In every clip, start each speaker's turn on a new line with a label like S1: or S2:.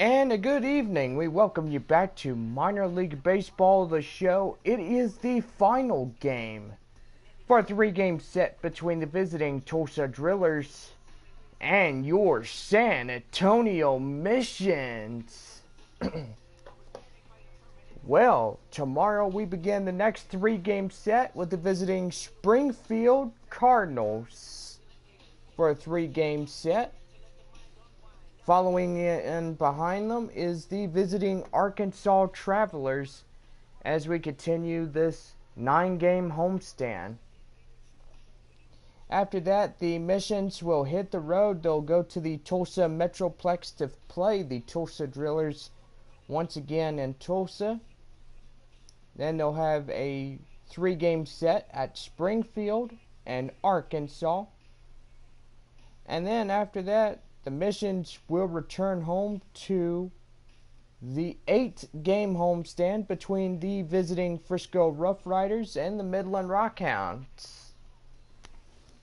S1: And a good evening. We welcome you back to Minor League Baseball, the show. It is the final game for a three-game set between the visiting Tulsa Drillers and your San Antonio Missions. Well, tomorrow we begin the next three-game set with the visiting Springfield Cardinals for a three-game set. Following in behind them is the visiting Arkansas Travelers as we continue this 9-game homestand. After that, the Missions will hit the road. They'll go to the Tulsa Metroplex to play the Tulsa Drillers once again in Tulsa. Then they'll have a 3-game set at Springfield and Arkansas. And then after that, the Missions will return home to the 8-game homestand between the visiting Frisco Rough Riders and the Midland Rockhounds.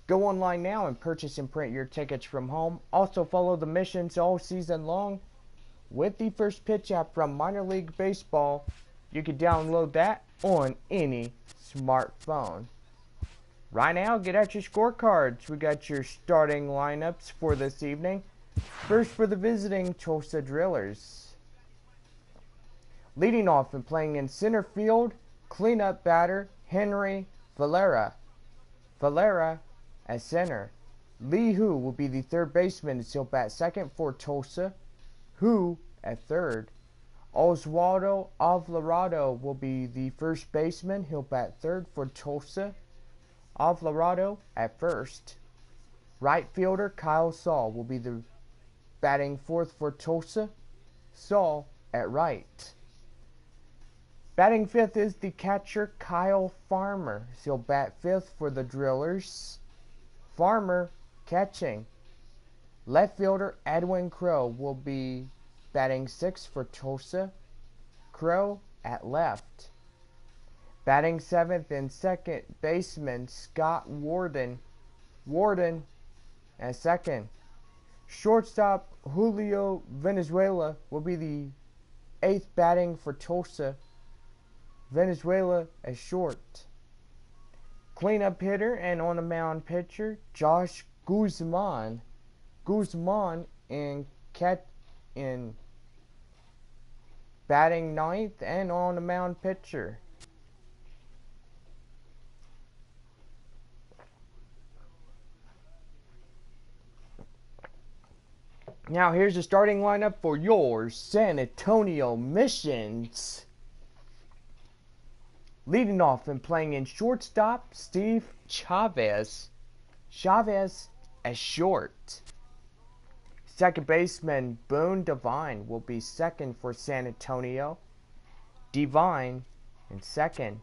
S1: Go online now and purchase and print your tickets from home. Also follow the Missions all season long with the First Pitch app from Minor League Baseball. You can download that on any smartphone. Right now, get out your scorecards. We got your starting lineups for this evening. First for the visiting Tulsa Drillers. Leading off and playing in center field, cleanup batter Henry Valera. Valera at center. Lee Hu will be the third baseman as he'll bat second for Tulsa. Hu at third. Oswaldo Alvarado will be the first baseman. He'll bat third for Tulsa. Alvarado at first. Right fielder Kyle Saul will be the batting fourth for Tulsa. Saul at right. Batting fifth is the catcher Kyle Farmer. He'll bat fifth for the Drillers. Farmer catching. Left fielder Edwin Crow will be batting sixth for Tulsa. Crow at left. Batting seventh and second baseman Scott Warden. Warden at second. Shortstop Julio Venezuela will be the eighth batting for Tulsa. Venezuela at short. Cleanup hitter and on the mound pitcher Josh Guzman. Guzman in batting ninth and on the mound pitcher. Now here's the starting lineup for your San Antonio Missions. Leading off and playing in shortstop, Steve Chavez. Chavez at short. Second baseman Boone Devine will be second for San Antonio. Devine in second.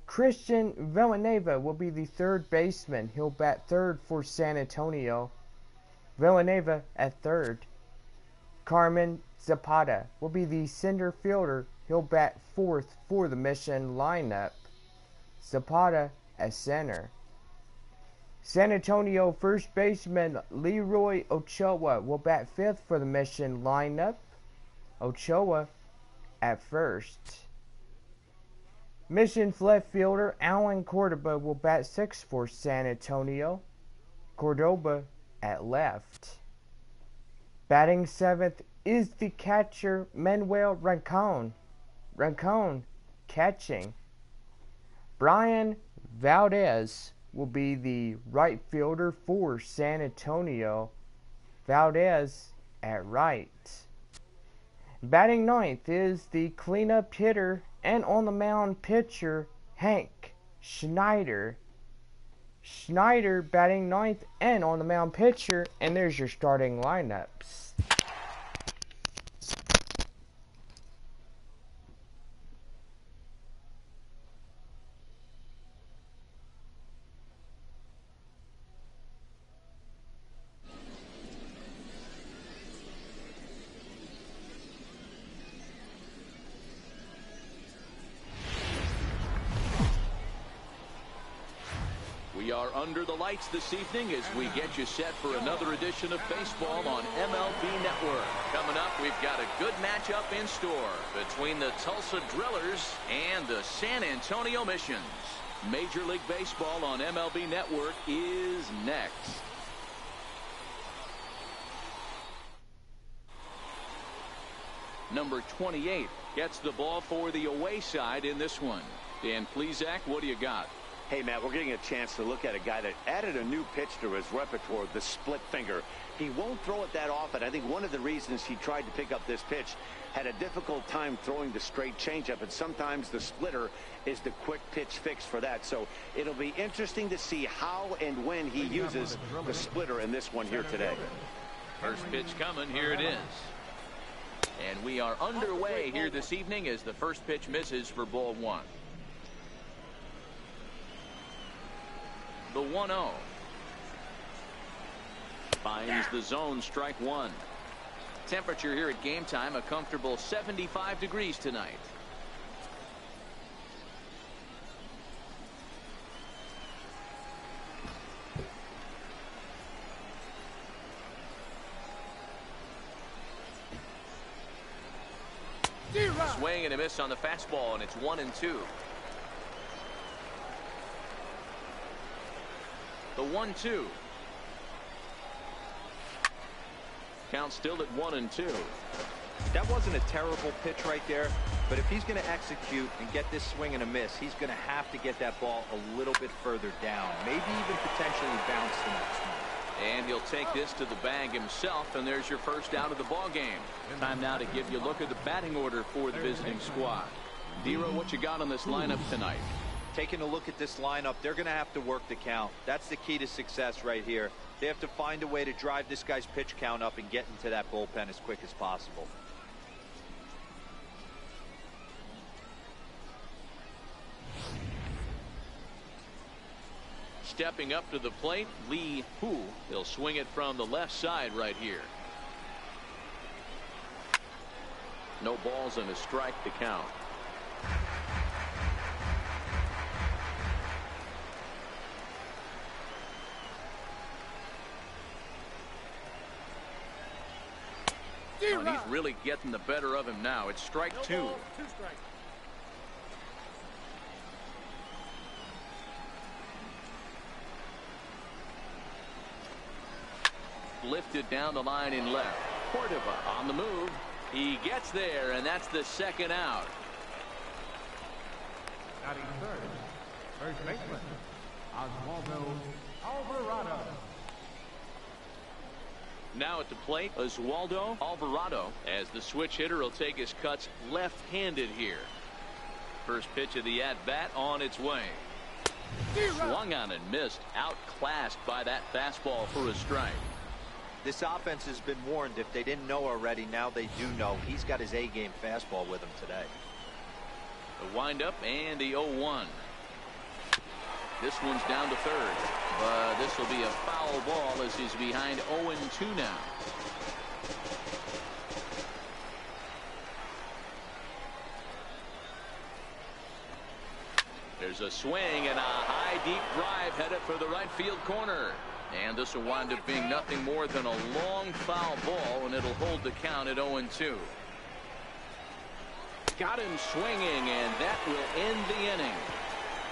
S1: Christian Villanueva will be the third baseman. He'll bat third for San Antonio. Villanueva at third. Carmen Zapata will be the center fielder. He'll bat fourth for the Mission lineup. Zapata at center. San Antonio first baseman Leroy Ochoa will bat fifth for the Mission lineup. Ochoa at first. Mission's left fielder Alan Cordoba will bat sixth for San Antonio. Cordoba at left. Batting seventh is the catcher Manuel Rincon. Rincon catching. Brian Valdez will be the right fielder for San Antonio. Valdez at right. Batting ninth is the cleanup hitter and on the mound pitcher Hank Schneider. Schneider batting ninth and on the mound pitcher, and there's your starting lineups.
S2: We are under the lights this evening as we get you set for another edition of baseball on MLB Network. Coming up, we've got a good matchup in store between the Tulsa Drillers and the San Antonio Missions. Major League Baseball on MLB Network is next. Number 28 gets the ball for the away side in this one. Dan Plesac, what do you got?
S3: Hey, Matt, we're getting a chance to look at a guy that added a new pitch to his repertoire, the split finger. He won't throw it that often. I think one of the reasons he tried to pick up this pitch, had a difficult time throwing the straight changeup, and sometimes the splitter is the quick pitch fix for that. So it'll be interesting to see how and when he uses the splitter in this one here today.
S2: First pitch coming. Here it is. And we are underway here this evening as the first pitch misses for ball one. The 1-0. Finds the zone, strike one. Temperature here at game time, a comfortable 75 degrees tonight. Swing and a miss on the fastball, and it's 1-2. The 1-2. Count still at 1-2.
S4: That wasn't a terrible pitch right there, but if he's going to execute and get this swing and a miss, he's going to have to get that ball a little bit further down, maybe even potentially bounce the next one.
S2: And he'll take this to the bag himself, and there's your first out of the ball game. Time now to give you a look at the batting order for the visiting squad. Dero, what you got on this lineup tonight?
S4: Taking a look at this lineup, they're going to have to work the count. That's the key to success right here. They have to find a way to drive this guy's pitch count up and get into that bullpen as quick as possible.
S2: Stepping up to the plate, Lee Hu. He'll swing it from the left side right here. No balls and a strike to count. Oh, he's really getting the better of him now. It's strike two. Lifted down the line in left. Cordova on the move. He gets there, and that's the second out.
S5: Batting third, first baseman, Oswaldo Alvarado.
S2: Now at the plate, Oswaldo Alvarado, as the switch hitter will take his cuts left-handed here. First pitch of the at-bat on its way. Swung on and missed, outclassed by that fastball for a strike.
S4: This offense has been warned. If they didn't know already, now they do know. He's got his A-game fastball with him today.
S2: The windup and the 0-1. This one's down to third, but this will be a foul ball as he's behind 0-2 now. There's a swing and a high deep drive headed for the right field corner. And this will wind up being nothing more than a long foul ball, and it'll hold the count at 0-2. Got him swinging, and that will end the inning.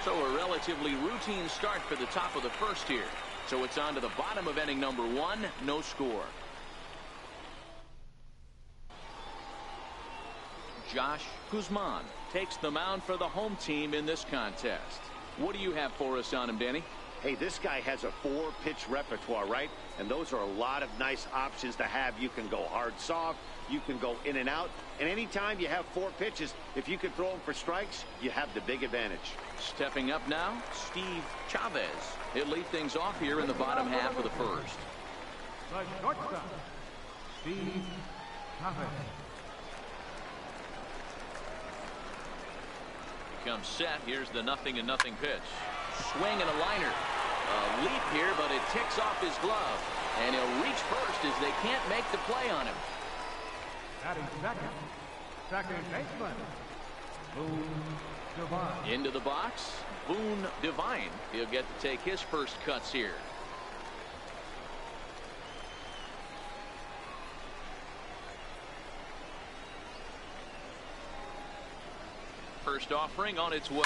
S2: So a relatively routine start for the top of the first here. So it's on to the bottom of inning number one, no score. Josh Guzman takes the mound for the home team in this contest. What do you have for us on him, Danny?
S3: Hey, this guy has a 4-pitch repertoire, right? And those are a lot of nice options to have. You can go hard, soft. You can go in and out. And anytime you have 4 pitches, if you can throw them for strikes, you have the big advantage.
S2: Stepping up now, Steve Chavez. He'll lead things off here in the bottom half of the first.
S5: The shortstop, Steve Chavez.
S2: He comes set. Here's the 0-0 pitch. Swing and a liner. A leap here, but it ticks off his glove. And he'll reach first as they can't make the play on him.
S5: Batting second, second baseman, Boone Devine.
S2: Into the box, Boone Devine. He'll get to take his first cuts here. First offering on its way.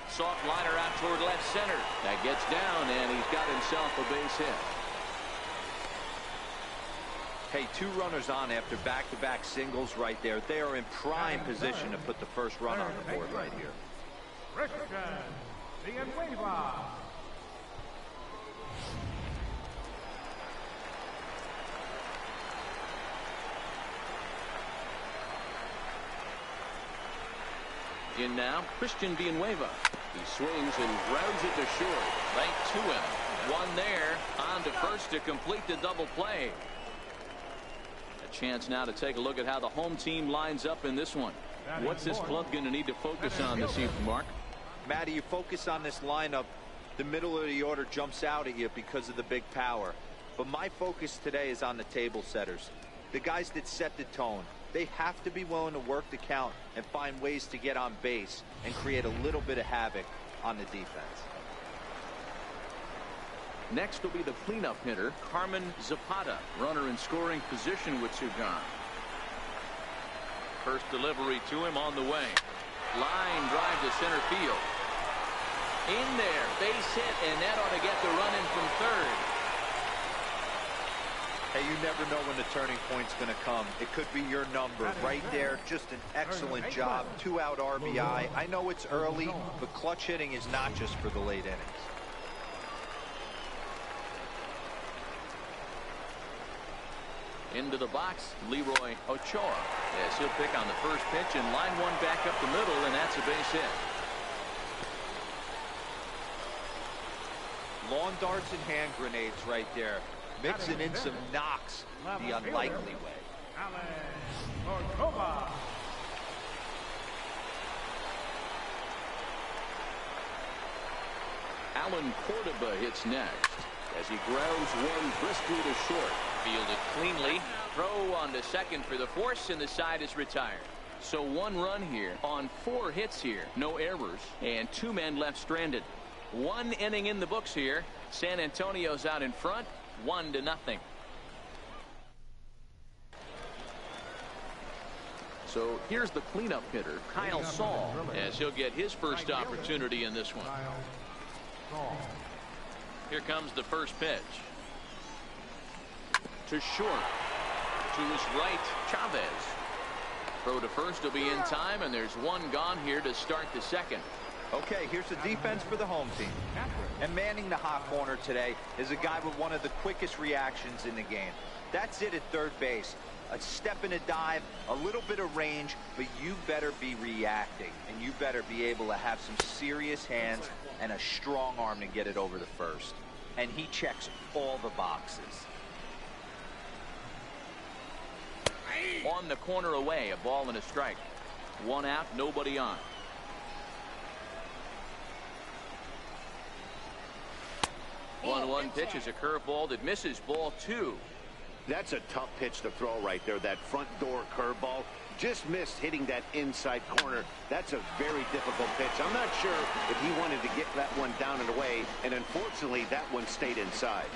S2: Soft liner out toward left center. That gets down, and he's got himself a base hit.
S4: Hey, 2 runners on after back-to-back singles right there. They are in prime position to put the first run on the board right here.
S5: Christian Villanueva.
S2: In now, Christian Villanueva. He swings and grounds it to short. Right to him. One there. On to first to complete the double play. A chance now to take a look at how the home team lines up in this one. What's this club going to need to focus on this evening, Mark?
S4: Matty, you focus on this lineup, the middle of the order jumps out at you because of the big power. But my focus today is on the table setters, the guys that set the tone. They have to be willing to work the count and find ways to get on base and create a little bit of havoc on the defense.
S2: Next will be the cleanup hitter, Carmen Zapata, runner in scoring position with 2 gone. First delivery to him on the way. Line drive to center field. In there, base hit, and that ought to get the run in from third.
S4: Hey, you never know when the turning point's going to come. It could be your number right there. Just an excellent job. 2-out RBI. I know it's early, but clutch hitting is not just for the late innings.
S2: Into the box, Leroy Ochoa. Yes, he'll pick on the first pitch and line one back up the middle, and that's a base hit.
S4: Lawn darts and hand grenades right there. Mixing in some knocks the unlikely way.
S2: Alan Cordoba hits next as he grounds one briskly to short. Fielded cleanly. Throw on to second for the force, and the side is retired. So 1 run here on 4 hits here. No errors, and 2 men left stranded. 1 inning in the books here. San Antonio's out in front, 1-0. So here's the cleanup hitter, Kyle Saul, as he'll get his first opportunity in this one. Here comes the first pitch. To short. To his right, Chavez. Throw to first will be in time, and there's 1 gone here to start the second.
S4: Okay, here's the defense for the home team. And manning the hot corner today is a guy with one of the quickest reactions in the game. That's it at third base. A step and a dive, a little bit of range, but you better be reacting, and you better be able to have some serious hands and a strong arm to get it over the first. And he checks all the boxes.
S2: On the corner away, a ball and a strike. 1 out, nobody on. One pitch is a curveball that misses, ball 2.
S3: That's a tough pitch to throw right there. That front door curveball just missed hitting that inside corner. That's a very difficult pitch. I'm not sure if he wanted to get that one down and away, and unfortunately that one stayed inside.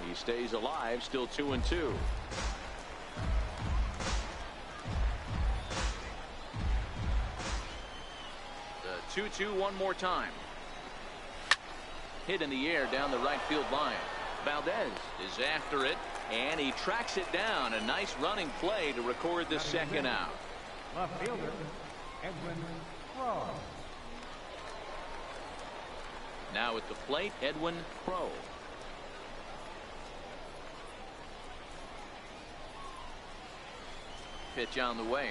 S2: He stays alive, still 2-2. The 2-2 one more time. Hit in the air down the right field line. Valdez is after it, and he tracks it down. A nice running play to record the second out.
S5: Left fielder, Edwin Crowe.
S2: Now at the plate, Edwin Crowe. Pitch on the way.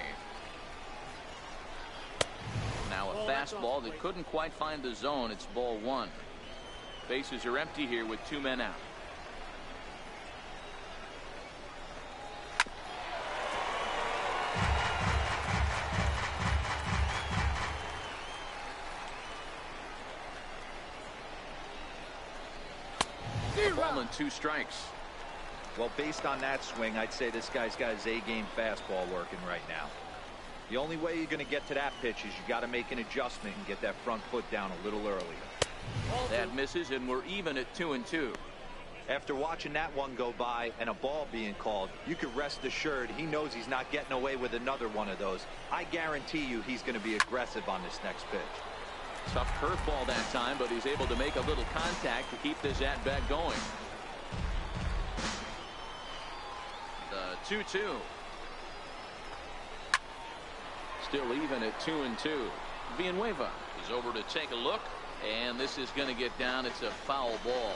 S2: Now a fastball that couldn't quite find the zone. It's ball 1. Bases are empty here with 2 men out. Ball and 2 strikes.
S4: Well, based on that swing, I'd say this guy's got his A-game fastball working right now. The only way you're going to get to that pitch is you got to make an adjustment and get that front foot down a little earlier.
S2: That misses, and we're even at 2-2.
S4: After watching that one go by and a ball being called, you could rest assured he knows he's not getting away with another one of those. I guarantee you he's going to be aggressive on this next pitch.
S2: Tough curveball that time, but he's able to make a little contact to keep this at-bat going. The 2-2. Still even at 2-2. Villanueva is over to take a look, and this is going to get down. It's a foul ball.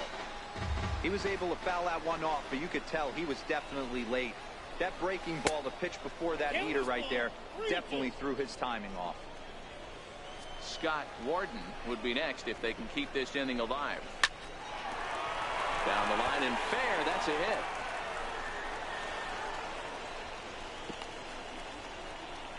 S4: He was able to foul that one off, but you could tell he was definitely late. That breaking ball, the pitch before that heater right there, definitely threw his timing off.
S2: Scott Warden would be next if they can keep this inning alive. Down the line and fair. That's a hit.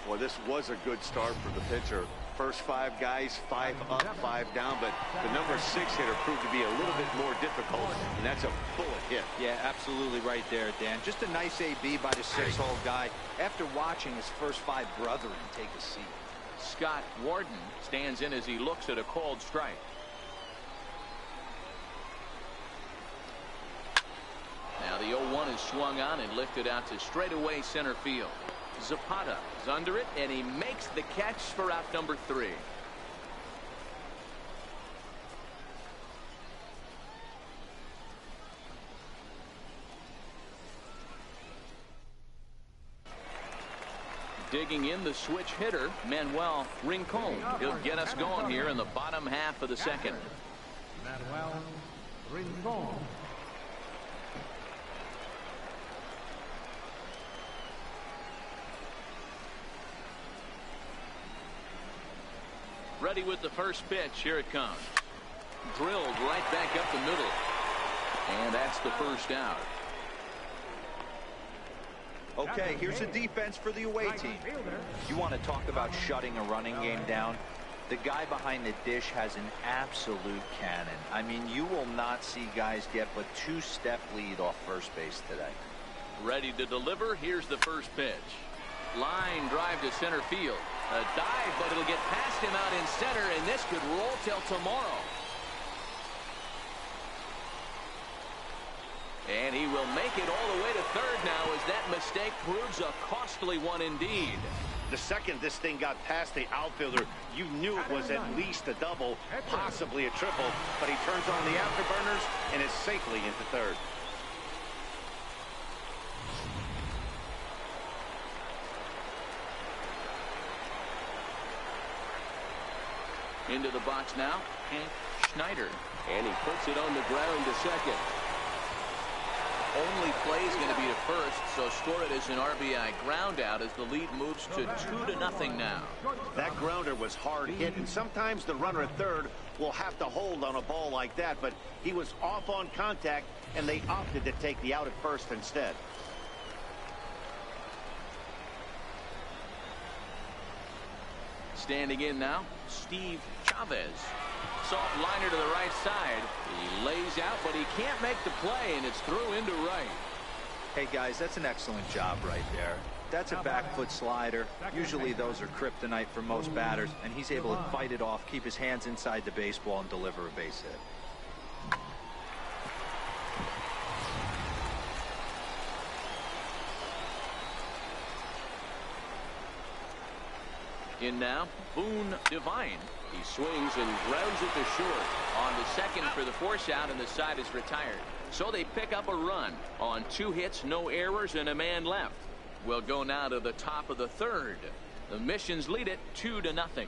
S3: Well, this was a good start for the pitcher. First 5 guys, 5 up, 5 down, but the number 6 hitter proved to be a little bit more difficult, and that's a bullet hit.
S4: Yeah, absolutely right there, Dan. Just a nice AB by the 6-hole guy after watching his first 5 brethren take a seat.
S2: Scott Warden stands in as he looks at a called strike. Now the 0-1 is swung on and lifted out to straightaway center field. Zapata is under it, and he makes the catch for out number 3. Digging in the switch hitter, Manuel Rincon. He'll get us going here in the bottom half of the second.
S5: Manuel Rincon.
S2: Ready with the first pitch. Here it comes. Drilled right back up the middle. And that's the first out.
S4: Okay, here's the defense for the away team. You want to talk about shutting a running game down? The guy behind the dish has an absolute cannon. I mean, you will not see guys get but 2-step lead off first base today.
S2: Ready to deliver. Here's the first pitch. Line drive to center field. A dive, but it'll get past him out in center, and this could roll till tomorrow. And he will make it all the way to third now, as that mistake proves a costly one indeed.
S3: The second this thing got past the outfielder, you knew it was at least a double, possibly a triple, but he turns on the afterburners and is safely into third.
S2: Into the box now, Hank Schneider. And he puts it on the ground to second. Only play is going to be to first, so score it as an RBI ground out as the lead moves to 2-0 now.
S3: That grounder was hard hit, and sometimes the runner at third will have to hold on a ball like that, but he was off on contact, and they opted to take the out at first instead.
S2: Standing in now, Steve Chavez. Soft liner to the right side. He lays out, but he can't make the play, and it's through into right.
S4: Hey, guys, that's an excellent job right there. That's a back foot slider. Usually those are kryptonite for most batters, and he's able to fight it off, keep his hands inside the baseball, and deliver a base hit.
S2: In now, Boone Devine. He swings and grounds it to short. On to second for the force out, and the side is retired. So they pick up a run on 2 hits, no errors, and a man left. We'll go now to the top of the third. The Missions lead it 2-0.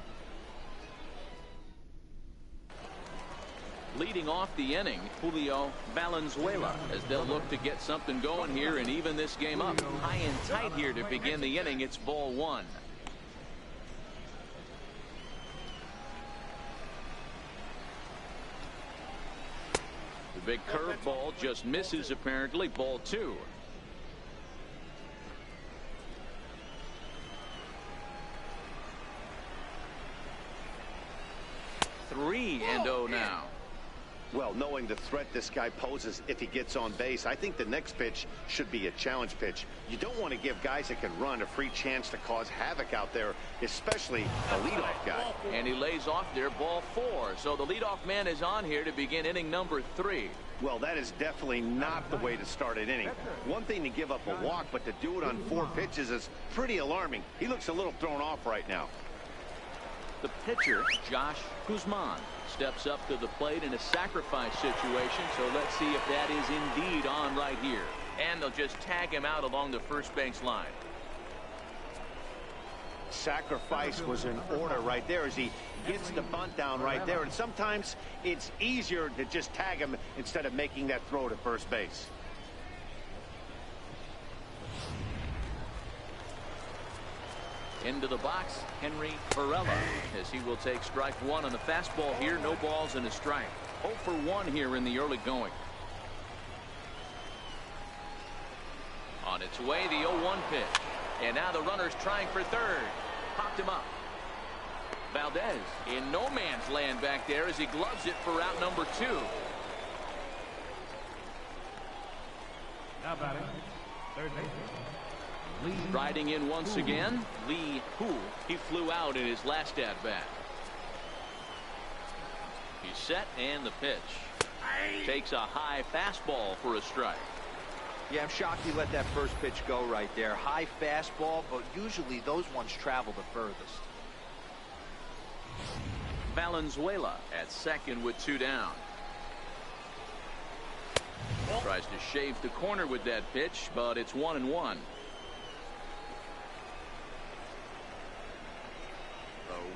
S2: Leading off the inning, Julio Valenzuela, as they'll look to get something going here and even this game up. High and tight here to begin the inning. It's ball 1. The big curveball just misses, apparently. Ball 2. 3-0 now.
S3: Well, knowing the threat this guy poses if he gets on base, I think the next pitch should be a challenge pitch. You don't want to give guys that can run a free chance to cause havoc out there, especially a leadoff guy.
S2: And he lays off there, ball 4. So the leadoff man is on here to begin inning number 3.
S3: Well, that is definitely not the way to start an inning. One thing to give up a walk, but to do it on 4 pitches is pretty alarming. He looks a little thrown off right now.
S2: The pitcher, Josh Guzman, steps up to the plate in a sacrifice situation, so let's see if that is indeed on right here. And they'll just tag him out along the first base line.
S3: Sacrifice was in order right there as he gets the bunt down right there, and sometimes it's easier to just tag him instead of making that throw to first base.
S2: Into the box, Henry Varela, as he will take strike 1 on the fastball here. No balls and a strike. 0 for 1 here in the early going. On its way, the 0-1 pitch. And now the runner's trying for third. Popped him up. Valdez in no man's land back there as he gloves it for out number 2.
S5: Now batting, third base.
S2: Riding in once again, Lee Hu. He flew out in his last at bat. He's set and the pitch. Takes a high fastball for a strike.
S4: Yeah, I'm shocked he let that first pitch go right there. High fastball, but usually those ones travel the furthest.
S2: Valenzuela at second with 2 down. Tries to shave the corner with that pitch, but it's 1-1.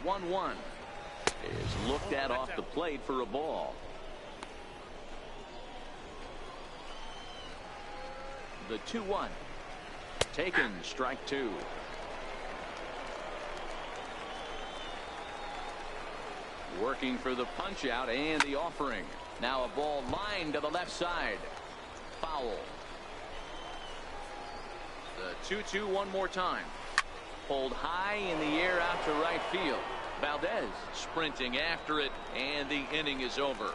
S2: The 1-1 is looked at off the plate for a ball. The 2-1 taken, strike 2. Working for the punch out and the offering. Now a ball lined to the left side. Foul. The 2-2 one more time. Pulled high in the air out to right field. Valdez sprinting after it, and the inning is over.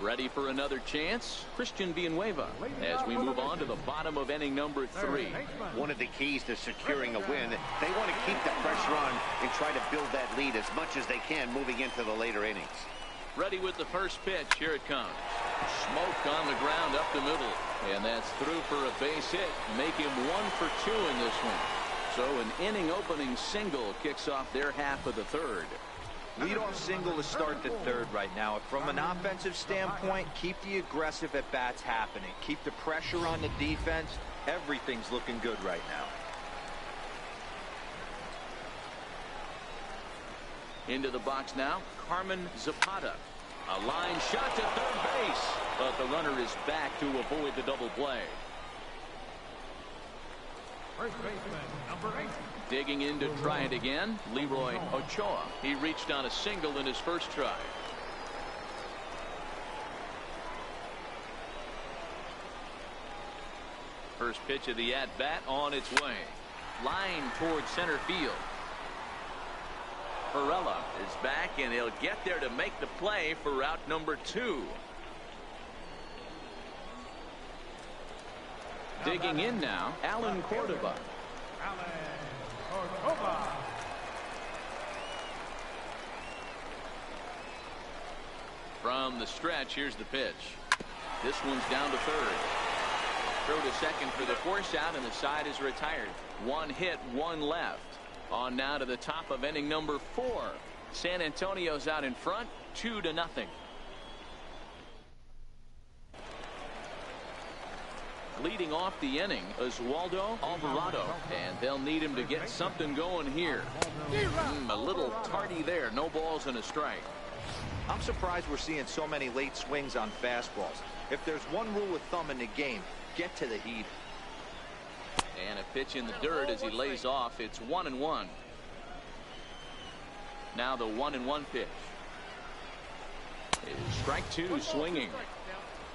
S2: Ready for another chance? Christian Villanueva as we move on to the bottom of inning number 3.
S3: One of the keys to securing a win, they want to keep the pressure on and try to build that lead as much as they can moving into the later innings.
S2: Ready with the first pitch. Here it comes. Smoke on the ground up the middle. And that's through for a base hit. Make him 1 for 2 in this one. So an inning opening single kicks off their half of the third.
S4: Leadoff single to start the third right now. From an offensive standpoint, keep the aggressive at-bats happening. Keep the pressure on the defense. Everything's looking good right now.
S2: Into the box now, Carmen Zapata. A line shot to third base, but the runner is back to avoid the double play.
S5: First baseman, number 8.
S2: Digging in to try it again, Leroy Ochoa. He reached on a single in his first try. First pitch of the at-bat on its way. Line towards center field. Varela is back, and he'll get there to make the play for route number 2. Digging in now, Alan Cordova. From the stretch, here's the pitch. This one's down to third. Throw to second for the force out, and the side is retired. 1 hit, 1 left. On now to the top of inning number 4. San Antonio's out in front, 2-0. Leading off the inning, Oswaldo Alvarado, and they'll need him to get something going here. A little tardy there. No balls and a strike.
S4: I'm surprised we're seeing so many late swings on fastballs. If there's one rule of thumb in the game, get to the heat.
S2: And a pitch in the dirt as he lays off. It's 1-1. Now the 1-1 pitch. Strike 2 swinging.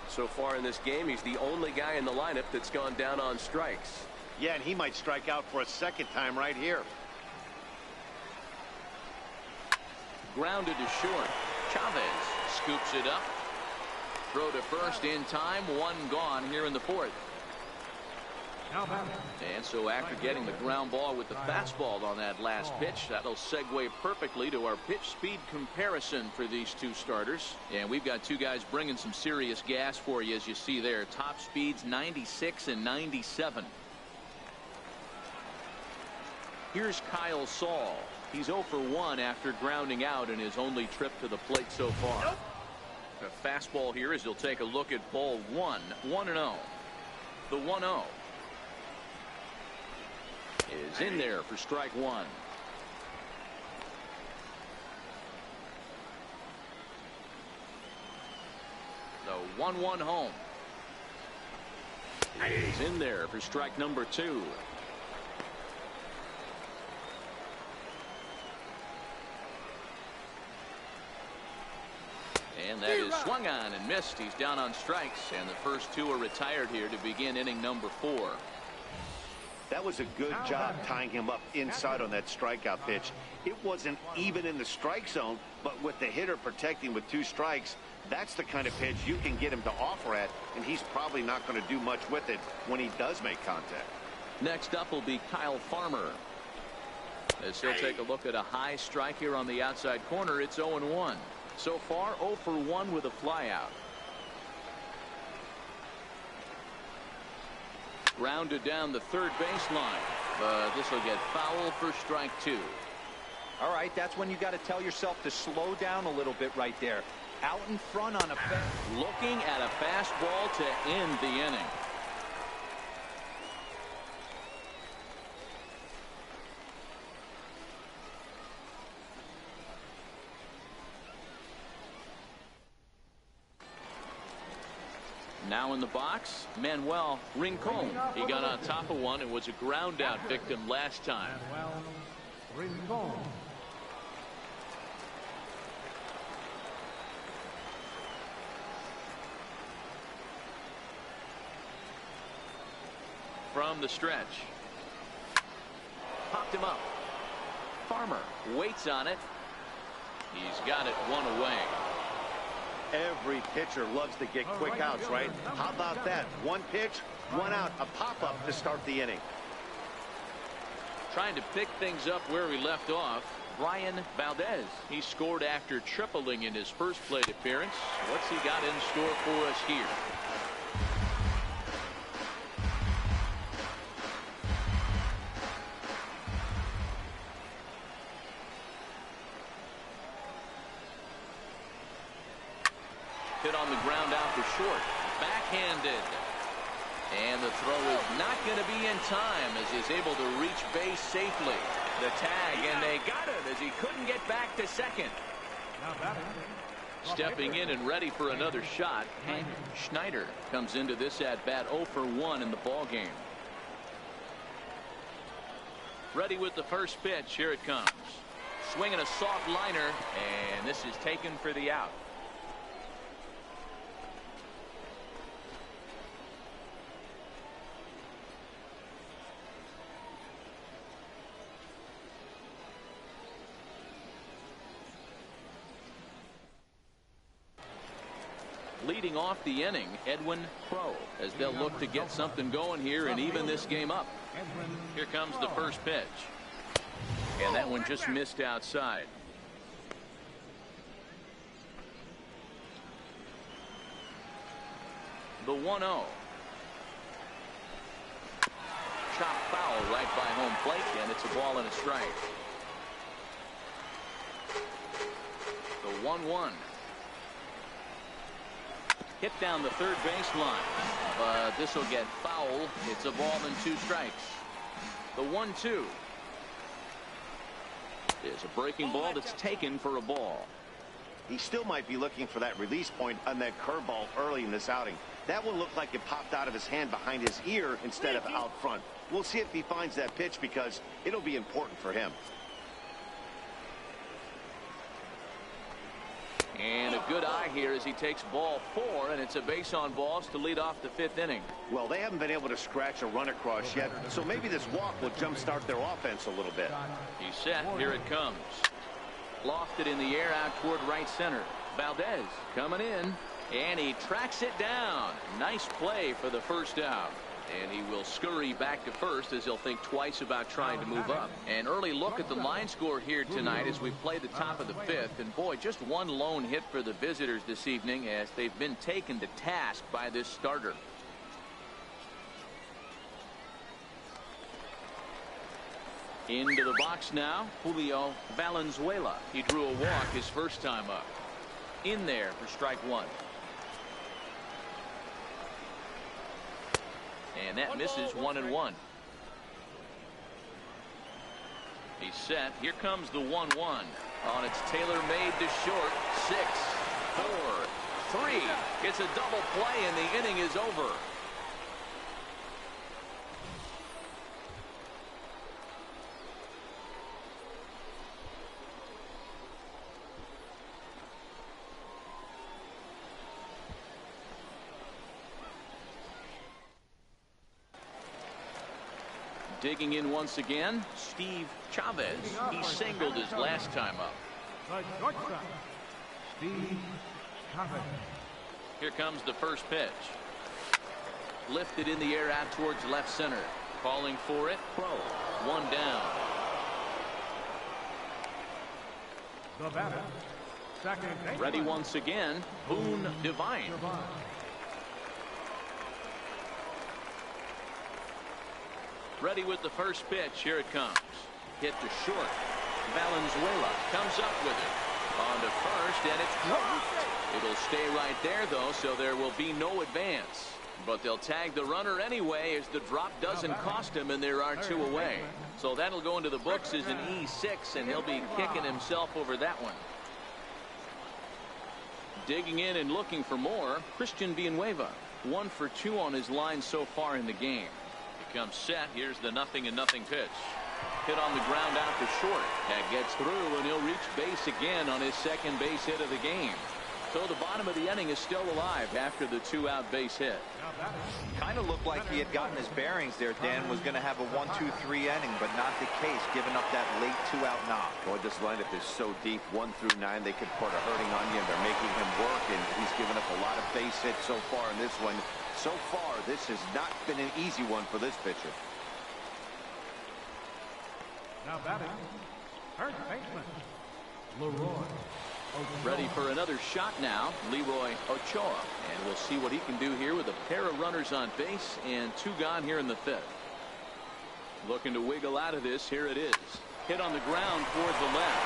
S6: So far in this game, he's the only guy in the lineup that's gone down on strikes.
S3: Yeah, and he might strike out for a second time right here.
S2: Grounded to short. Chavez scoops it up. Throw to first in time. One gone here in the fourth. And so after getting the ground ball with the fastball on that last pitch, that'll segue perfectly to our pitch speed comparison for these two starters. And we've got two guys bringing some serious gas for you, as you see there. Top speeds 96 and 97. Here's Kyle Saul. He's 0 for 1 after grounding out in his only trip to the plate so far. The fastball here as he'll take a look at ball 1. 1-0. The 1-0 is in there for strike one. The 1-1 home is in there for strike number 2. And that is swung on and missed. He's down on strikes, and the first two are retired here to begin inning number 4.
S3: That was a good job tying him up inside on that strikeout pitch. It wasn't even in the strike zone, but with the hitter protecting with 2 strikes, that's the kind of pitch you can get him to offer at, and he's probably not going to do much with it when he does make contact. Next
S2: up will be Kyle Farmer. As he'll take a look at a high strike here on the outside corner, it's 0-1. So far, 0 for 1 with a flyout. Grounded down the third baseline, but this will get foul for strike 2.
S4: All right, that's when you got to tell yourself to slow down a little bit right there. Out in front on a
S2: looking at a fastball to end the inning. Now in the box, Manuel Rincon. He got on top of one and was a ground out victim last time.
S5: Manuel Rincon.
S2: From the stretch. Popped him up. Farmer waits on it. He's got it 1 away.
S3: Every pitcher loves to get quick outs, right? How about that? 1 pitch, 1 out, a pop-up to start the inning.
S2: Trying to pick things up where we left off, Brian Valdez. He scored after tripling in his first plate appearance. What's he got in store for us here? Hit on the ground out for short. Backhanded. And the throw is not going to be in time as he's able to reach base safely. The tag, and they got it as he couldn't get back to second. Stepping in and ready for another shot, Hank Schneider comes into this at bat 0 for 1 in the ball game. Ready with the first pitch. Here it comes. Swinging a soft liner, and this is taken for the out. Leading off the inning, Edwin Crow, as they'll look to get something going here and even this game up. Here comes the first pitch. And that one just missed outside. The 1-0. Chop foul right by home plate, and it's a ball and a strike. The 1-1. Hit down the third baseline, but this will get foul. It's a ball and 2 strikes. The 1-2 is a breaking ball that's taken for a ball.
S3: He still might be looking for that release point on that curveball early in this outing. That one looked like it popped out of his hand behind his ear instead of out front. We'll see if he finds that pitch because it'll be important for him.
S2: And a good eye here as he takes ball 4, and it's a base on balls to lead off the 5th inning.
S3: Well, they haven't been able to scratch a run across yet, so maybe this walk will jumpstart their offense a little bit.
S2: He's set. Here it comes. Lofted in the air out toward right center. Valdez coming in, and he tracks it down. Nice play for the first out. And he will scurry back to first as he'll think twice about trying to move up. An early look at the line score here tonight as we play the top of the 5th. And boy, just one lone hit for the visitors this evening as they've been taken to task by this starter. Into the box now, Julio Valenzuela. He drew a walk his first time up. In there for strike 1. And that misses 1-1. He's set. Here comes the 1-1. On its tailor-made to short. 6, 4, 3. It's a double play and the inning is over. Digging in once again, Steve Chavez. He singled his last time up.
S5: The shortstop, Steve Chavez.
S2: Here comes the first pitch. Lifted in the air out towards left center. Calling for it. 1 down.
S5: The batter, second baseman.
S2: Ready once again, Boone Devine. Ready with the first pitch. Here it comes. Hit to short. Valenzuela comes up with it. On to first, and it's dropped. It'll stay right there, though, so there will be no advance. But they'll tag the runner anyway as the drop doesn't cost him, and there are 2 away. So that'll go into the books as an E6, and he'll be kicking himself over that one. Digging in and looking for more, Christian Villanueva. 1 for 2 on his line so far in the game. Comes set. Here's the 0-0 pitch. Hit on the ground out to short. That gets through, and he'll reach base again on his second base hit of the game. So the bottom of the inning is still alive after the 2-out base hit.
S4: Kind of looked like he had gotten his bearings there. Dan was going to have a 1-2-3 inning, but not the case, giving up that late 2-out knock.
S3: Boy, this lineup is so deep. 1 through 9, they could put a hurting on you, and they're making him work, and he's given up a lot of base hits so far in this one. So far, this has not been an easy one for this pitcher.
S5: Now batting, first baseman, Leroy.
S2: Ready for another shot now, Leroy Ochoa. And we'll see what he can do here with a pair of runners on base and 2 gone here in the 5th. Looking to wiggle out of this. Here it is. Hit on the ground toward the left.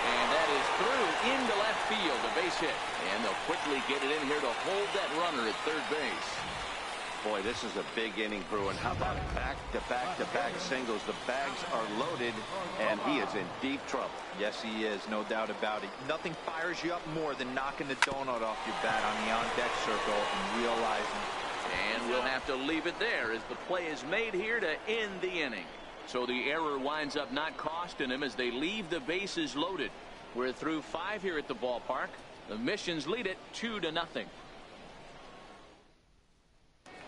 S2: And that is through into left field. A base hit. And they'll quickly get it in here to hold that runner at third base.
S3: Boy, this is a big inning, Bruin. How about back-to-back-to-back singles? The bags are loaded, and he is in deep trouble.
S4: Yes, he is. No doubt about it. Nothing fires you up more than knocking the donut off your bat on the on-deck circle and realizing.
S2: And we'll have to leave it there as the play is made here to end the inning. So the error winds up not costing him as they leave the bases loaded. We're through 5 here at the ballpark. The Missions lead it 2-0.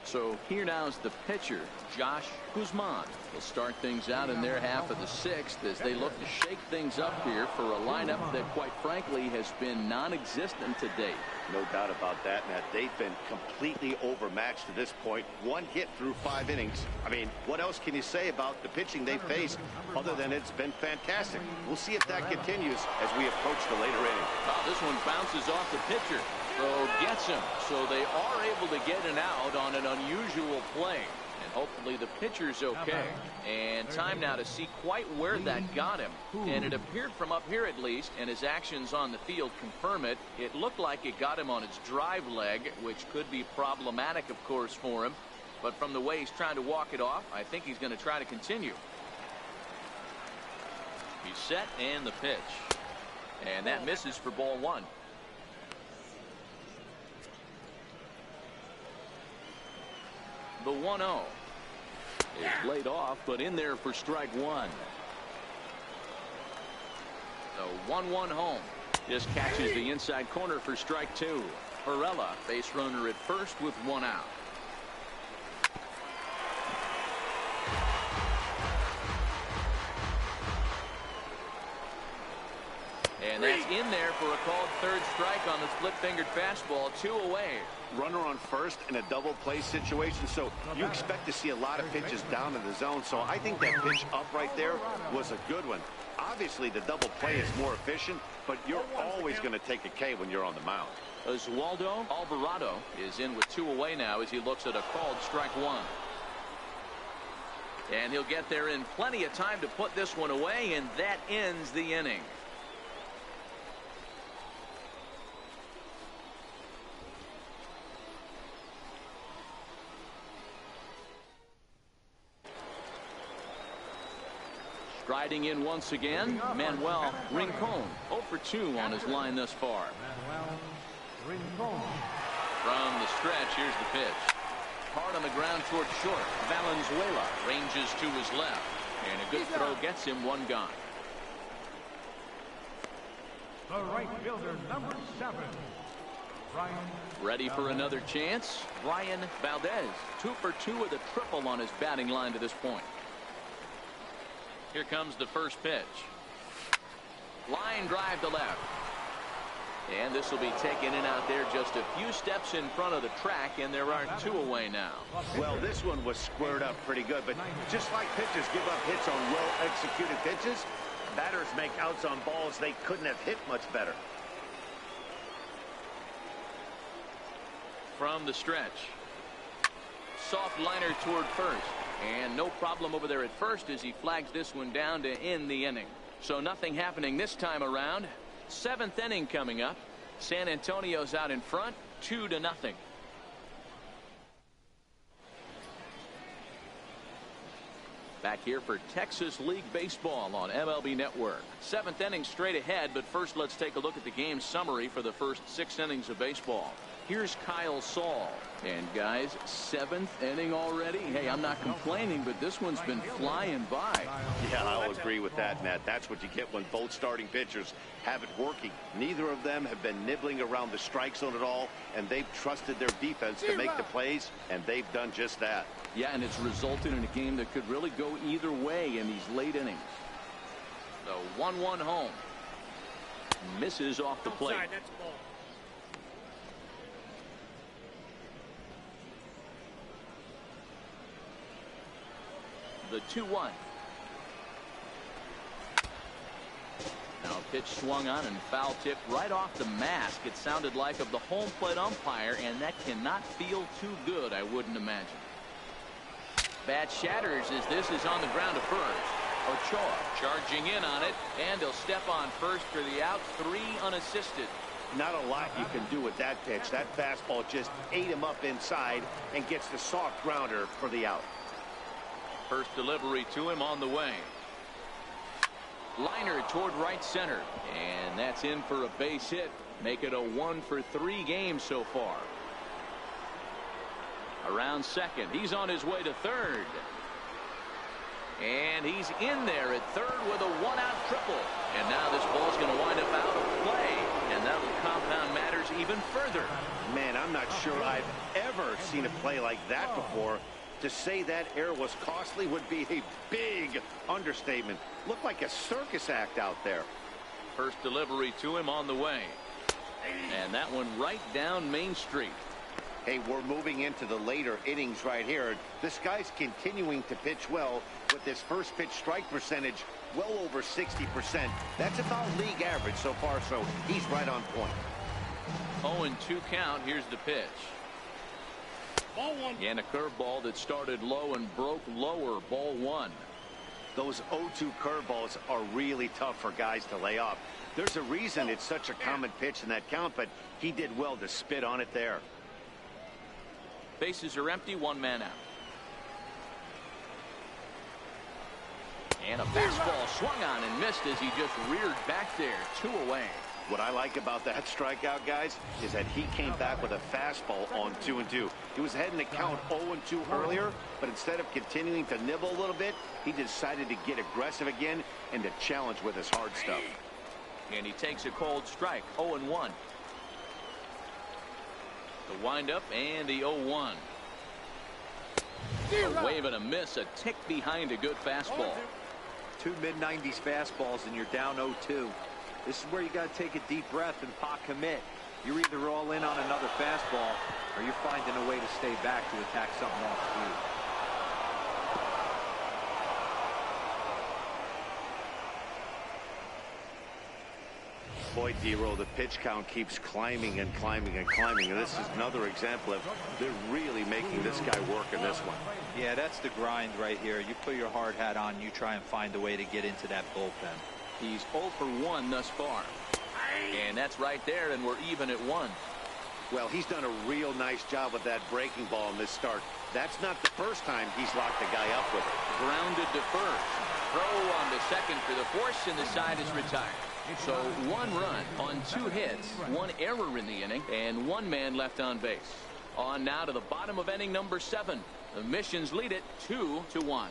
S2: So here now is the pitcher, Josh Guzman. They'll start things out in their half of the 6th as they look to shake things up here for a lineup that, quite frankly, has been non-existent to date.
S3: No doubt about that, Matt. They've been completely overmatched to this point. 1 hit through 5 innings. I mean, what else can you say about the pitching they faced other than it's been fantastic? We'll see if that continues as we approach the later inning.
S2: Oh, this one bounces off the pitcher. So gets him. So they are able to get an out on an unusual play. And hopefully the pitcher's okay. And time now to see quite where that got him. And it appeared from up here at least, and his actions on the field confirm it. It looked like it got him on his drive leg, which could be problematic, of course, for him. But from the way he's trying to walk it off, I think he's going to try to continue. He's set, and the pitch. And that misses for ball 1. The 1-0 is laid off, but in there for strike 1. The 1-1 home. Just catches the inside corner for strike two. Varela, base runner at first with one out. And that's in there for a called third strike on the split-fingered fastball. 2 away.
S3: Runner on first in a double play situation, so you expect to see a lot of pitches down in the zone. So I think that pitch up right there was a good one. Obviously, the double play is more efficient, but you're always going to take a K when you're on the mound.
S2: Oswaldo Alvarado is in with 2 away now as he looks at a called strike one. And he'll get there in plenty of time to put this one away, and that ends the inning. Striding in once again, Manuel Rincon. 0 for 2 on his line thus far. From the stretch, here's the pitch. Hard on the ground toward short. Valenzuela ranges to his left. And a good throw gets him one gone.
S5: The right fielder, number 7. Ryan.
S2: Ready for another chance. Ryan Valdez. 2 for 2 with a triple on his batting line to this point. Here comes the first pitch. Line drive to left. And this will be taken in out there just a few steps in front of the track, and there are 2 away now.
S3: Well, this one was squared up pretty good, but just like pitchers give up hits on well-executed pitches, batters make outs on balls they couldn't have hit much better.
S2: From the stretch. Soft liner toward first. And no problem over there at first as he flags this one down to end the inning. So nothing happening this time around. 7th inning coming up. San Antonio's out in front, 2-0. Back here for Texas League Baseball on MLB Network. 7th inning straight ahead, but first let's take a look at the game summary for the first 6 innings of baseball. Here's Kyle Saul. And guys, 7th inning already. Hey, I'm not complaining, but this one's been flying by.
S3: Yeah, I'll agree with that, Matt. That's what you get when both starting pitchers have it working. Neither of them have been nibbling around the strike zone at all, and they've trusted their defense to make the plays, and they've done just that.
S2: Yeah, and it's resulted in a game that could really go either way in these late innings. The 1-1 home. Misses off the plate. The 2-1. Now a pitch swung on and foul tipped right off the mask. It sounded like of the home plate umpire, and that cannot feel too good, I wouldn't imagine. Bat shatters as this is on the ground to first. Ochoa charging in on it, and he'll step on first for the out. 3 unassisted.
S3: Not a lot you can do with that pitch. That fastball just ate him up inside and gets the soft grounder for the out.
S2: First delivery to him on the way. Liner toward right center, and that's in for a base hit. Make it a 1 for 3 game so far. Around second, he's on his way to third, and he's in there at third with a 1-out triple. And now this ball's going to wind up out of play, and that will compound matters even further.
S3: Man, I'm not sure I've ever seen a play like that before. To say that error was costly would be a big understatement. Looked like a circus act out there.
S2: First delivery to him on the way. And that one right down Main Street.
S3: Hey, we're moving into the later innings right here. This guy's continuing to pitch well with his first pitch strike percentage well over 60%. That's about league average so far, so he's right on point.
S2: 0-2 count. Here's the pitch.
S3: Ball 1.
S2: And a curveball that started low and broke lower. Ball 1.
S3: Those 0-2 curveballs are really tough for guys to lay off. There's a reason it's such a common pitch in that count, but he did well to spit on it there.
S2: Bases are empty, 1 man out. And a fastball swung on and missed as he just reared back there. 2 away.
S3: What I like about that strikeout, guys, is that he came back with a fastball on 2-2. He was heading to count 0-2 earlier, but instead of continuing to nibble a little bit, he decided to get aggressive again and to challenge with his hard stuff.
S2: And he takes a cold strike. 0-1. The windup and the 0-1. A wave and a miss, a tick behind a good fastball.
S4: Two mid-90s fastballs and you're down 0-2. This is where you got to take a deep breath and pot commit. You're either all in on another fastball or you're finding a way to stay back to attack something off speed.
S3: Boy, D-Roll, the pitch count keeps climbing and climbing and climbing. And this is another example of they're really making this guy work in this one.
S4: Yeah, that's the grind right here. You put your hard hat on, you try and find a way to get into that bullpen.
S2: He's 0 for 1 thus far. And that's right there, and we're even at 1.
S3: Well, he's done a real nice job with that breaking ball in this start. That's not the first time he's locked the guy up with it.
S2: Grounded to first. Throw on to second for the force, and the side is retired. So 1 run on 2 hits, 1 error in the inning, and 1 man left on base. On now to the bottom of inning number 7. The Missions lead it 2-1.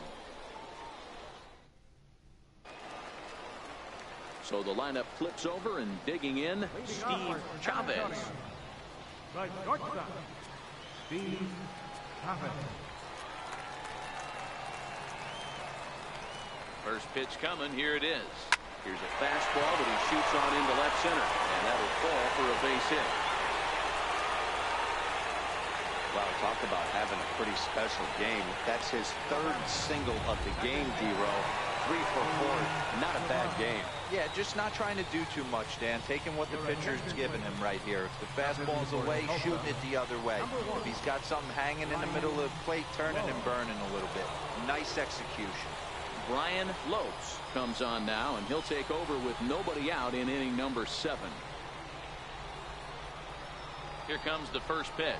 S2: So the lineup flips over, and digging in, Steve Chavez.
S5: The shortstop, Steve Chavez.
S2: First pitch coming. Here it is. Here's a fastball that he shoots on into left center, and that'll fall for a base hit.
S3: Wow, talk about having a pretty special game. That's his 3rd single of the game, D-Roll. 3 for 4. Not a bad game.
S4: Yeah, just not trying to do too much, Dan. Taking what the pitcher's giving him right here. If the fastball's away, shooting it the other way. If he's got something hanging in the middle of the plate, turning and burning a little bit. Nice execution.
S2: Brian Lopes comes on now, and he'll take over with nobody out in inning number 7. Here comes the first pitch.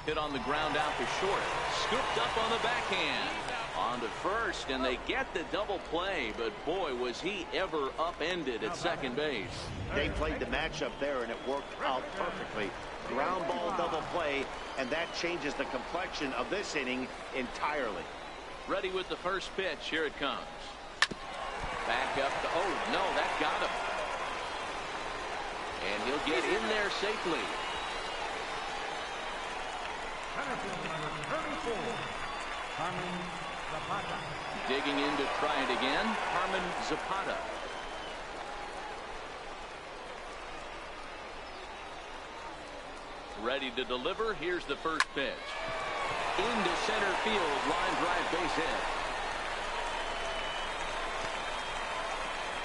S2: Hit on the ground out to short. Scooped up on the backhand. On to first, and they get the double play, but boy, was he ever upended at second base.
S3: They played the matchup there, and it worked out perfectly. Ground ball double play, and that changes the complexion of this inning entirely.
S2: Ready with the first pitch. Here it comes. Back up to, oh, no, that got him. And he'll get in there safely. Digging in to try it again, Harmon Zapata. Ready to deliver. Here's the first pitch. Into center field, line drive, base hit.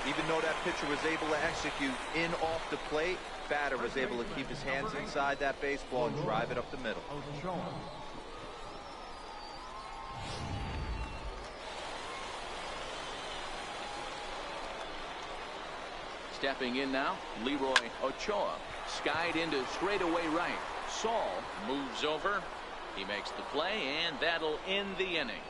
S4: Even though that pitcher was able to execute in off the plate, batter was able to keep his hands inside that baseball and drive it up the middle.
S2: Stepping in now, Leroy Ochoa. Skied into straightaway right. Saul moves over. He makes the play, and that'll end the inning.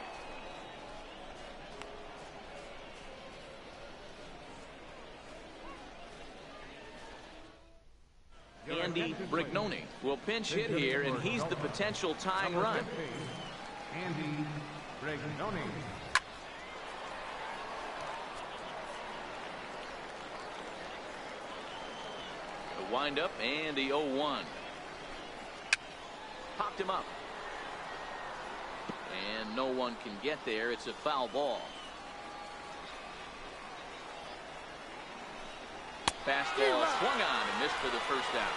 S2: Andy Brignoni will pinch hit here, and he's the potential tying run.
S5: Andy Brignoni.
S2: The windup and the 0-1. Popped him up. And no one can get there. It's a foul ball. Fastball swung on and missed for the first out.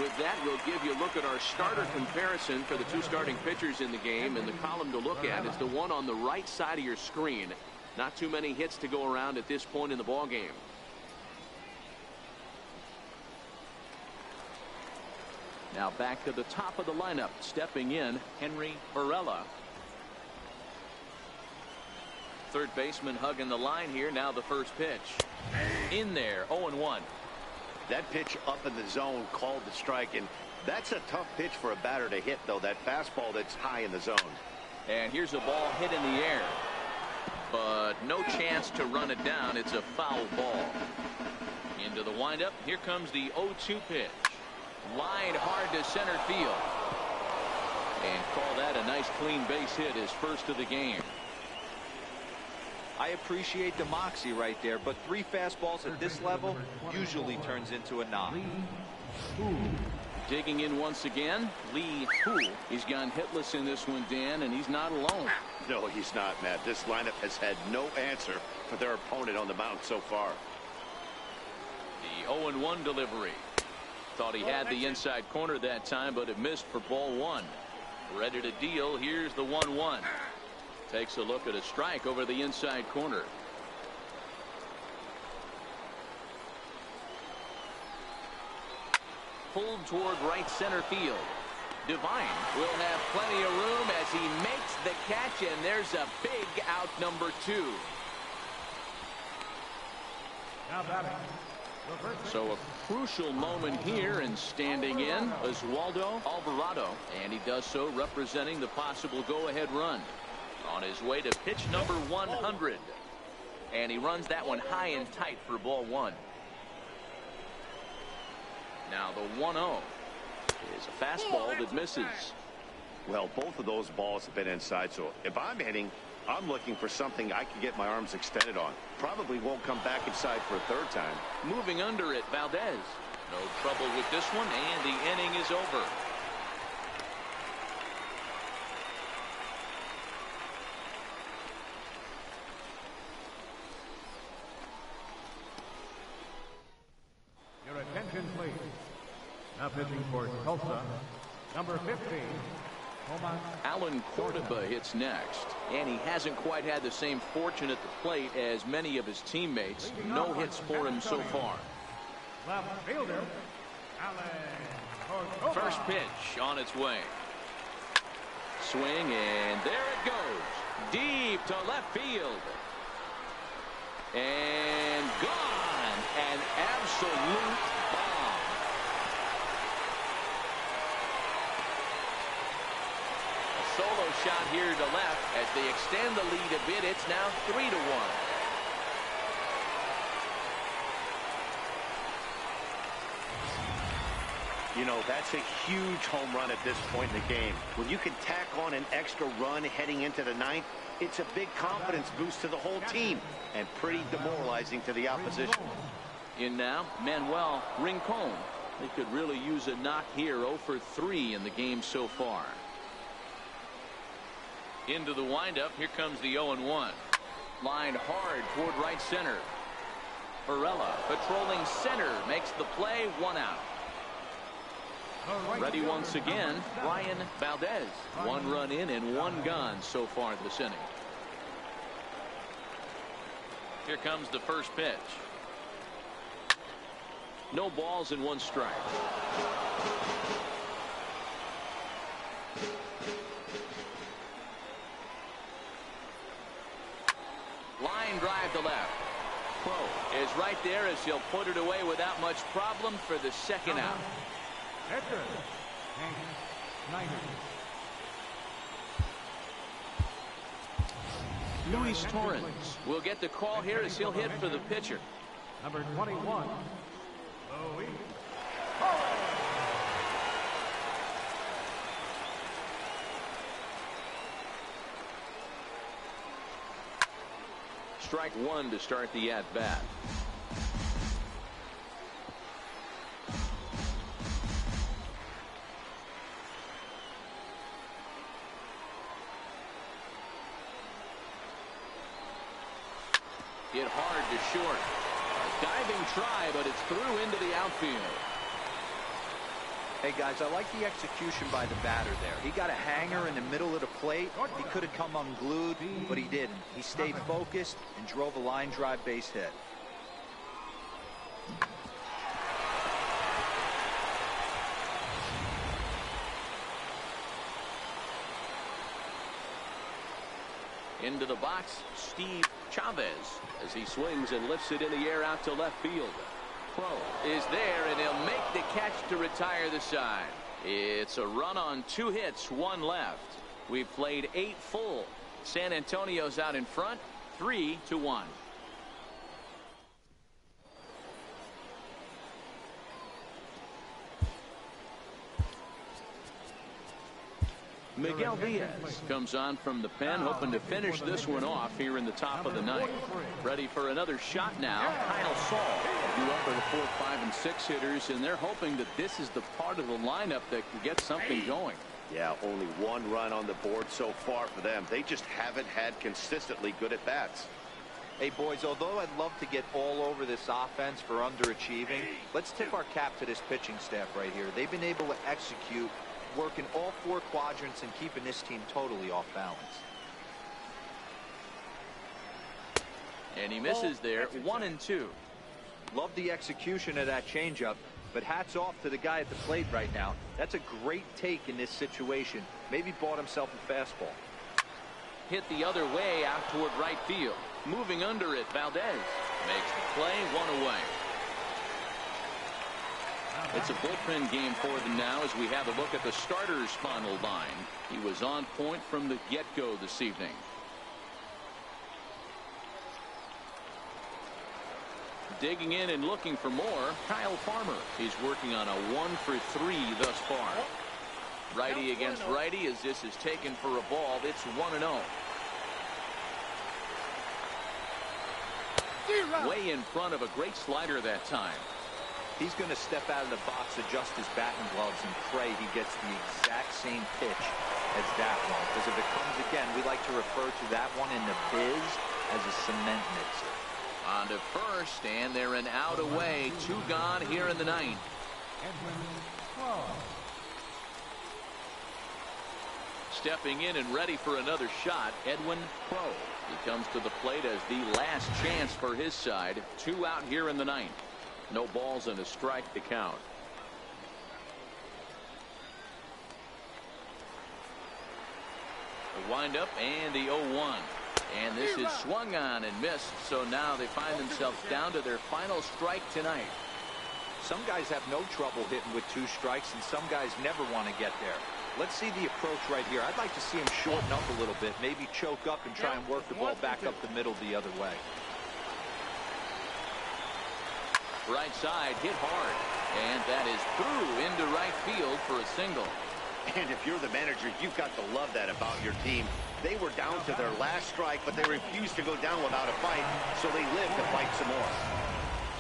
S2: With that, we'll give you a look at our starter comparison for the 2 starting pitchers in the game. And the column to look at is the one on the right side of your screen. Not too many hits to go around at this point in the ball game. Now back to the top of the lineup. Stepping in, Henry Varela. Third baseman hugging the line here. Now the first pitch. In there, 0-1.
S3: That pitch up in the zone called the strike, and that's a tough pitch for a batter to hit, though. That fastball that's high in the zone.
S2: And here's a ball hit in the air. But no chance to run it down. It's a foul ball. Into the windup. Here comes the 0-2 pitch. Line hard to center field. And call that a nice clean base hit, his first of the game.
S4: I appreciate the moxie right there, but 3 fastballs at this level usually turns into a knock.
S2: Digging in once again, Lee Hu. He's gone hitless in this one, Dan, and he's not alone.
S3: No, he's not, Matt. This lineup has had no answer for their opponent on the mound so far.
S2: The 0-1 delivery. Thought he had the inside corner that time, but it missed for ball 1. Ready to deal. Here's the 1-1. Takes a look at a strike over the inside corner. Pulled toward right center field. Devine will have plenty of room as he makes the catch, and there's a big out, number 2.
S5: Now batting.
S2: So a crucial moment here, and standing in Oswaldo Alvarado, and he does so representing the possible go-ahead run. On his way to pitch number 100, and he runs that one high and tight for ball 1. Now the 1-0 is a fastball that misses.
S3: Well, both of those balls have been inside, so if I'm hitting, I'm looking for something I can get my arms extended on. Probably won't come back inside for a 3rd time.
S2: Moving under it, Valdez. No trouble with this one, and the inning is over.
S5: Your attention, please. Now pitching for Tulsa, number 15.
S2: Alan Cordoba hits next, and he hasn't quite had the same fortune at the plate as many of his teammates. No hits for him so far.
S5: Left fielder, Alan Cordoba.
S2: First pitch on its way. Swing, and there it goes. Deep to left field. And gone. An absolute bomb. A solo shot here to left as they extend the lead a bit. It's now 3-1.
S3: You know, that's a huge home run at this point in the game. When you can tack on an extra run heading into the 9th, it's a big confidence boost to the whole team and pretty demoralizing to the opposition.
S2: In now, Manuel Rincon. They could really use a knock here. 0 for 3 in the game so far. Into the windup. Here comes the 0-1. Lined hard toward right center. Varela patrolling center makes the play. 1 out. Ready once again, Brian Valdez. 1 run in and 1 gone so far this inning. Here comes the first pitch. No balls and 1 strike. Line drive to left. Crow is right there as he'll put it away without much problem for the 2nd out. Luis Torrens will get the call here as he'll hit for the pitcher.
S5: Number 21, Louis.
S2: Strike 1 to start the at-bat. Hit hard to short. A diving try, but it's through into the outfield.
S4: Hey, guys, I like the execution by the batter there. He got a hanger in the middle of the plate. He could have come unglued, but he didn't. He stayed focused and drove a line drive base hit.
S2: Into the box, Steve Chavez, as he swings and lifts it in the air out to left field. Crow is there, and he'll make the catch to retire the side. It's a run on 2 hits, 1 left. We've played 8 full. San Antonio's out in front, 3-1. Miguel Diaz comes on from the pen, hoping to finish this one off here in the top of the ninth. Ready for another shot now. Kyle Saul. You up for the 4, 5, and 6 hitters, and they're hoping that this is the part of the lineup that can get something going.
S3: Yeah, only 1 run on the board so far for them. They just haven't had consistently good at bats.
S4: Hey, boys, although I'd love to get all over this offense for underachieving, let's tip our cap to this pitching staff right here. They've been able to execute, working all 4 quadrants and keeping this team totally off balance.
S2: And he misses there. 1-2.
S4: Love the execution of that changeup, but hats off to the guy at the plate right now. That's a great take in this situation. Maybe bought himself a fastball.
S2: Hit the other way out toward right field. Moving under it, Valdez makes the play. 1 away. It's a bullpen game for them now as we have a look at the starters' final line. He was on point from the get-go this evening. Digging in and looking for more, Kyle Farmer. He's working on a 1 for 3 thus far. Righty against righty as this is taken for a ball. It's 1-0. Way in front of a great slider that time.
S4: He's going to step out of the box, adjust his batting gloves, and pray he gets the exact same pitch as that one. Because if it comes again, we like to refer to that one in the biz as a cement mixer.
S2: On to first, and they're an out away. 2 gone here in the ninth. Stepping in and ready for another shot, Edwin Crowe. He comes to the plate as the last chance for his side. 2 out here in the ninth. No balls and a strike to count. The windup and the 0-1. And this is swung on and missed. So now they find themselves down to their final strike tonight.
S4: Some guys have no trouble hitting with 2 strikes, and some guys never want to get there. Let's see the approach right here. I'd like to see him shorten up a little bit, maybe choke up and try and work the ball back up the middle the other way.
S2: Right side hit hard, and that is through into right field for a single.
S3: And if you're the manager, you've got to love that about your team. They were down to their last strike, but they refused to go down without a fight, so they lived to fight some more.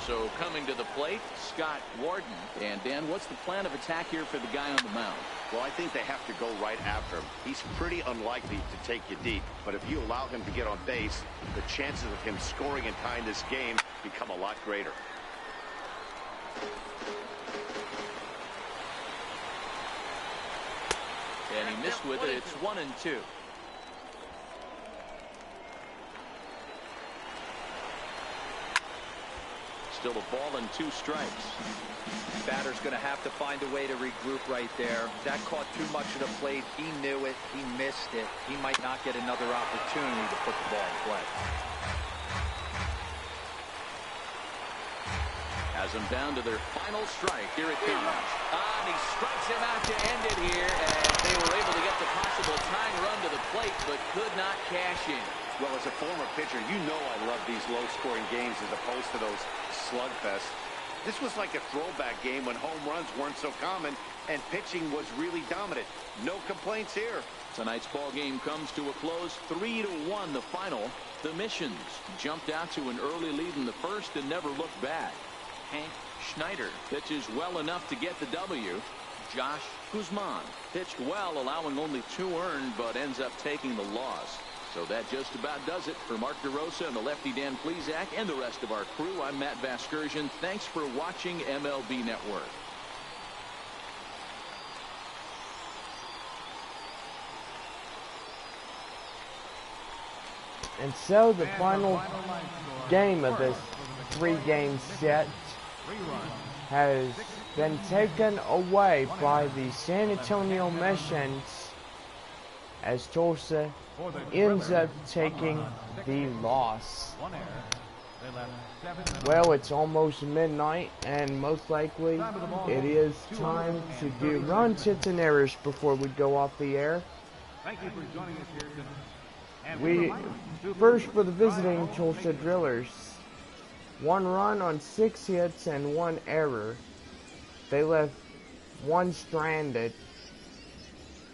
S2: So coming to the plate, Scott Warden. And Dan, what's the plan of attack here for the guy on the mound?
S3: Well, I think they have to go right after him. He's pretty unlikely to take you deep, but if you allow him to get on base, the chances of him scoring and tying this game become a lot greater.
S2: And he missed with it. It's 1-2. Still a ball and 2 strikes.
S4: Batter's going to have to find a way to regroup right there. That caught too much of the plate. He knew it. He missed it. He might not get another opportunity to put the ball in play.
S2: Has them down to their final strike. Here it comes. And he strikes him out to end it here, and they were able to get the possible tying run to the plate, but could not cash in.
S3: Well, as a former pitcher, you know I love these low-scoring games as opposed to those slugfests. This was like a throwback game when home runs weren't so common and pitching was really dominant. No complaints here.
S2: Tonight's ball game comes to a close. 3-1 the final. The Missions jumped out to an early lead in the first and never looked back. Hank Schneider pitches well enough to get the W. Josh Guzman pitched well, allowing only 2 earned, but ends up taking the loss. So that just about does it for Mark DeRosa and the lefty Dan Plesac and the rest of our crew. I'm Matt Vasgersian. Thanks for watching MLB Network.
S1: And so the final game of this 3-game set has been taken away by the San Antonio Missions as Tulsa ends up taking the loss. Well, it's almost midnight, and most likely it is time to do runs, hits, and errors before we go off the air.
S5: Thank you for joining us here tonight.
S1: We first for the visiting Tulsa Drillers. 1 run on 6 hits and 1 error. They left 1 stranded.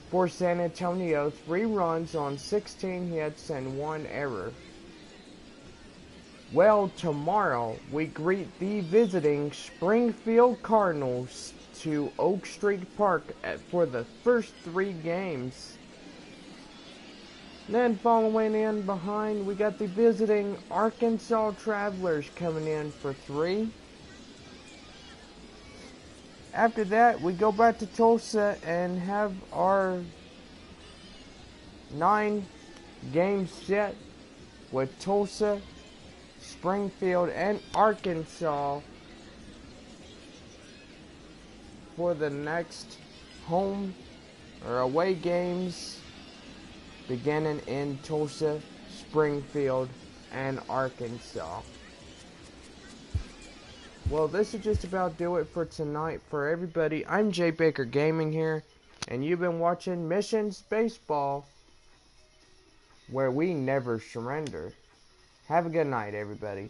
S1: For San Antonio, 3 runs on 16 hits and 1 error. Well, tomorrow we greet the visiting Springfield Cardinals to Oak Street Park for the first 3 games. Then following in behind, we got the visiting Arkansas Travelers coming in for 3. After that, we go back to Tulsa and have our 9 games set with Tulsa, Springfield, and Arkansas for the next home or away games beginning in Tulsa, Springfield, and Arkansas. Well, this is just about do it for tonight for everybody. I'm JBaker Gaming here, and you've been watching Missions Baseball, where we never surrender. Have a good night, everybody.